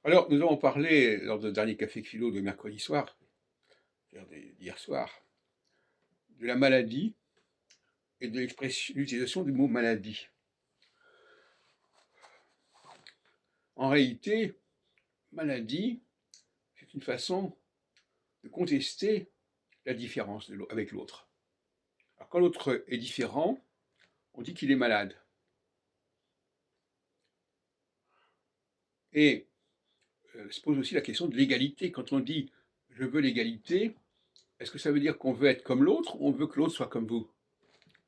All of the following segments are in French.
Alors, nous avons parlé lors de dernier café philo de mercredi soir, c'est-à-dire d'hier soir, de la maladie et de l'utilisation du mot maladie. En réalité, maladie, c'est une façon de contester la différence avec l'autre. Alors, quand l'autre est différent, on dit qu'il est malade. Et se pose aussi la question de l'égalité. Quand on dit je veux l'égalité, est-ce que ça veut dire qu'on veut être comme l'autre ou on veut que l'autre soit comme vous?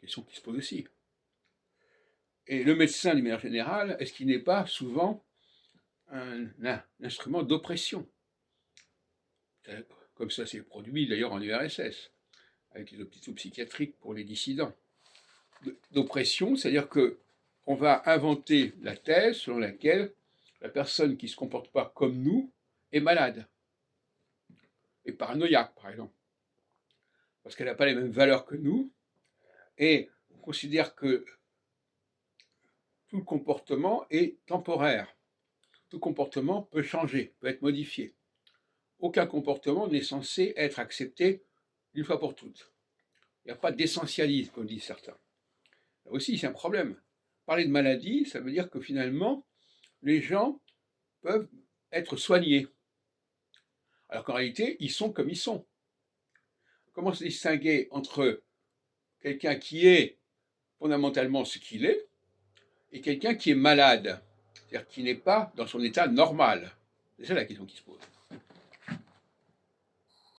Question qui se pose aussi. Et le médecin, d'une manière générale, est-ce qu'il n'est pas souvent un instrument d'oppression? Comme ça s'est produit d'ailleurs en URSS, avec les hôpitaux psychiatriques pour les dissidents. D'oppression, c'est-à-dire qu'on va inventer la thèse selon laquelle la personne qui ne se comporte pas comme nous est malade, est paranoïaque par exemple, parce qu'elle n'a pas les mêmes valeurs que nous, et on considère que tout le comportement est temporaire. Tout comportement peut changer, peut être modifié. Aucun comportement n'est censé être accepté une fois pour toutes. Il n'y a pas d'essentialisme, comme disent certains. Là aussi, c'est un problème. Parler de maladie, ça veut dire que finalement, les gens peuvent être soignés. Alors qu'en réalité, ils sont comme ils sont. Comment se distinguer entre quelqu'un qui est fondamentalement ce qu'il est et quelqu'un qui est malade, c'est-à-dire qui n'est pas dans son état normal? C'est ça la question qui se pose.